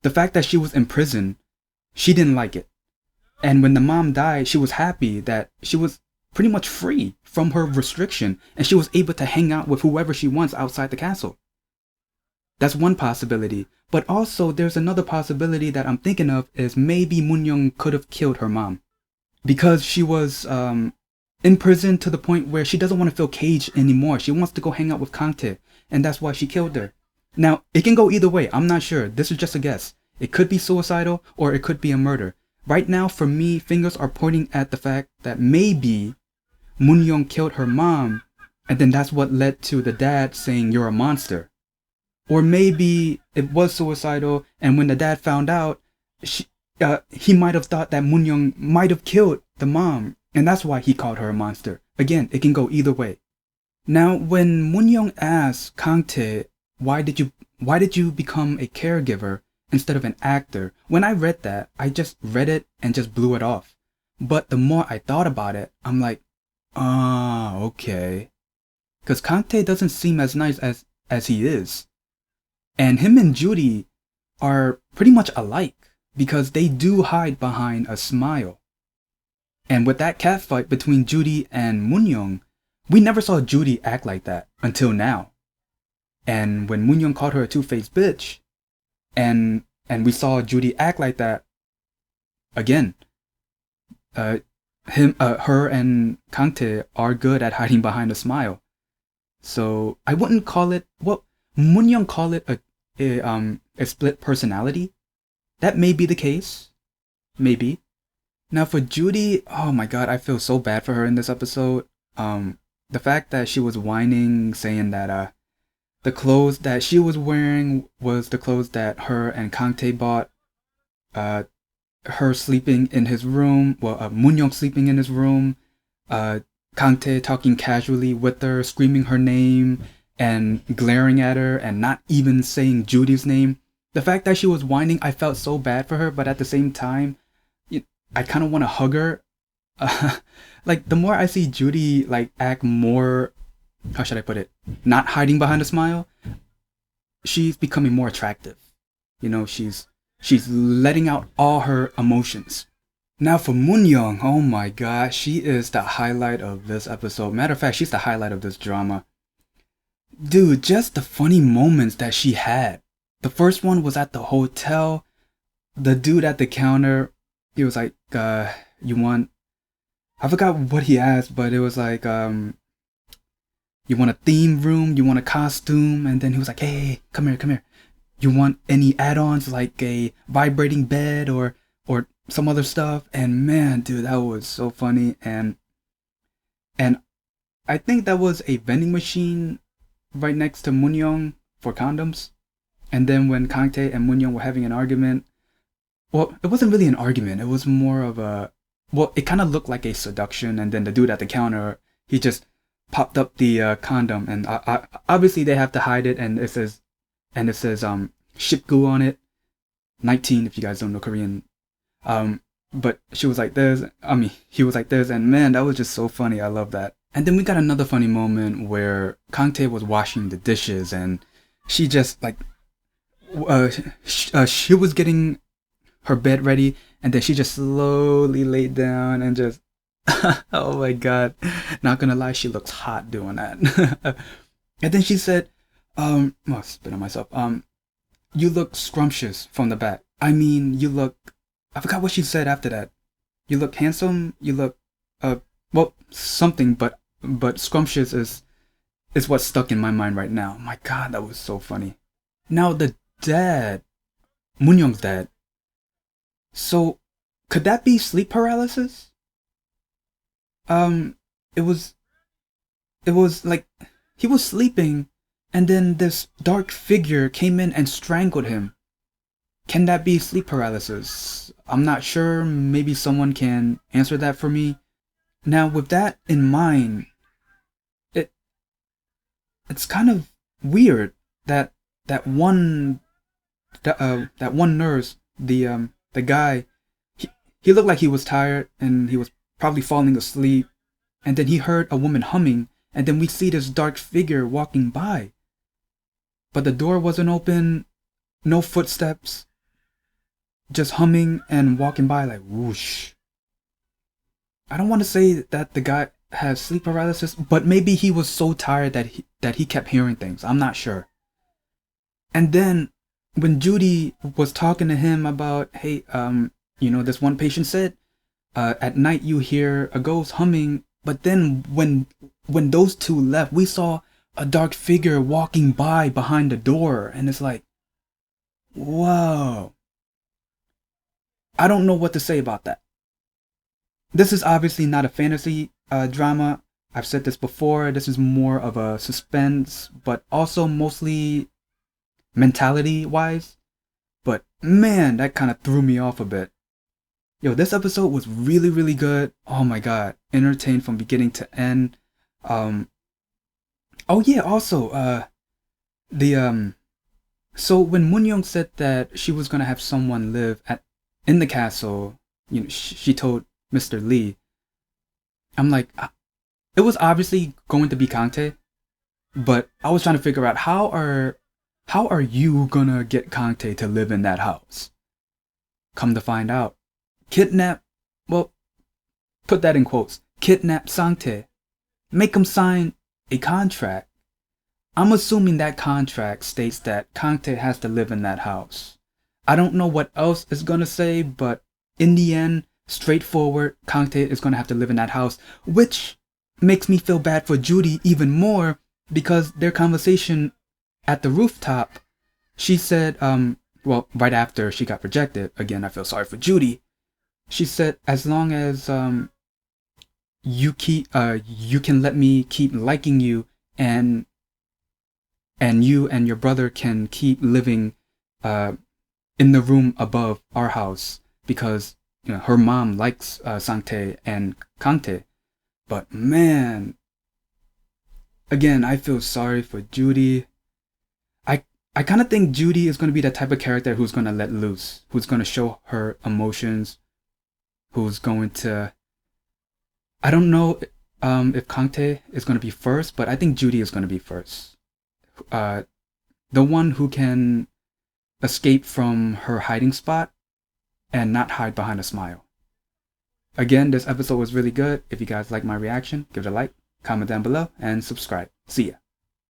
The fact that she was in prison, she didn't like it. And when the mom died, she was happy that she was pretty much free from her restriction and she was able to hang out with whoever she wants outside the castle. That's one possibility. But also there's another possibility that I'm thinking of is maybe Moon-young could have killed her mom. Because she was in prison to the point where she doesn't want to feel caged anymore. She wants to go hang out with Kangtae, and that's why she killed her. Now, it can go either way. I'm not sure. This is just a guess. It could be suicidal or it could be a murder. Right now, for me, fingers are pointing at the fact that maybe Moon-young killed her mom, and then that's what led to the dad saying, "You're a monster." Or maybe it was suicidal, and when the dad found out, he might have thought that Moon-young might have killed the mom, and that's why he called her a monster. Again, it can go either way. Now, when Moon-young asked Kangtae, why did you become a caregiver instead of an actor? When I read that, I just read it and just blew it off. But the more I thought about it, I'm like, okay. Because Kangtae doesn't seem as nice as he is. And him and Judy are pretty much alike, because they do hide behind a smile. And with that catfight between Judy and Moon-young, we never saw Judy act like that until now. And when Moon-young called her a two-faced bitch, and we saw Judy act like that again, her and Kangtae are good at hiding behind a smile. So I wouldn't call it, well, Moon-young call it a split personality. That may be the case. Maybe. Now for Judy, oh my god, I feel so bad for her in this episode. The fact that she was whining, saying that the clothes that she was wearing was the clothes that her and Kangtae bought. Her sleeping in his room, Moon-young sleeping in his room, Kangtae talking casually with her, screaming her name and glaring at her and not even saying Judy's name. The fact that she was whining, I felt so bad for her, but at the same time, I kind of want to hug her. Like, the more I see Judy, like, act more, how should I put it, not hiding behind a smile, she's becoming more attractive. You know, she's letting out all her emotions. Now for Moon-young, oh my god, she is the highlight of this episode. Matter of fact, she's the highlight of this drama. Dude, just the funny moments that she had. The first one was at the hotel. The dude at the counter, he was like, you want... I forgot what he asked, but it was like, you want a theme room? You want a costume? And then he was like, hey, come here. You want any add-ons like a vibrating bed or some other stuff? And man, dude, that was so funny. And I think that was a vending machine right next to Moon-young for condoms. And then when Kangtae and Moon-young were having an argument, well, it wasn't really an argument. It was more of a, well, it kind of looked like a seduction. And then the dude at the counter, he just popped up the condom, and obviously they have to hide it. And it says shipgu on it, 19 if you guys don't know Korean. But she was like this. He was like this, and man, that was just so funny. I love that. And then we got another funny moment where Kangtae was washing the dishes, and she just like, she was getting her bed ready, and then she just slowly laid down and just, oh my god, not gonna lie, she looks hot doing that. And then she said, oh, spit on myself. You look scrumptious from the back. I mean, you look, I forgot what she said after that. You look handsome. You look, well, something, but scrumptious is what's stuck in my mind right now. My god, that was so funny. Now the dad, Moon-young's dad. So, could that be sleep paralysis? It was like he was sleeping, and then this dark figure came in and strangled him. Can that be sleep paralysis? I'm not sure. Maybe someone can answer that for me. Now, with that in mind, it's kind of weird that one nurse, the guy, he looked like he was tired and he was probably falling asleep, and then he heard a woman humming, and then we see this dark figure walking by. But the door wasn't open, no footsteps, just humming and walking by like whoosh. I don't want to say that the guy has sleep paralysis, but maybe he was so tired that he kept hearing things. I'm not sure. And then when Judy was talking to him about, hey, this one patient said, at night you hear a ghost humming, but then when those two left, we saw a dark figure walking by behind the door, and it's like, whoa. I don't know what to say about that. This is obviously not a fantasy drama. I've said this before. This is more of a suspense, but also mostly mentality-wise. But man, that kind of threw me off a bit. Yo, this episode was really, really good. Oh my god, entertained from beginning to end. Oh yeah, also, so when Moon-young said that she was gonna have someone live in the castle, she told Mr. Lee, I'm like, it was obviously going to be Kangtae, but I was trying to figure out how are you gonna get Kangtae to live in that house? Come to find out, kidnap, well, put that in quotes, kidnap Sangtae, make him sign a contract. I'm assuming that contract states that Kangtae has to live in that house. I don't know what else it's gonna say, but in the end, straightforward, Kangtae is gonna have to live in that house, which makes me feel bad for Judy even more, because their conversation at the rooftop, she said, right after she got rejected, again, I feel sorry for Judy, she said, as long as you can let me keep liking you, and you and your brother can keep living in the room above our house, because her mom likes Sangtae and Kangtae. But man, again, I feel sorry for Judy. I kind of think Judy is going to be the type of character who's going to let loose, who's going to show her emotions, who's going to, I don't know if Kangtae is going to be first, but I think Judy is going to be first. The one who can escape from her hiding spot and not hide behind a smile. Again, this episode was really good. If you guys like my reaction, give it a like, comment down below, and subscribe. See ya.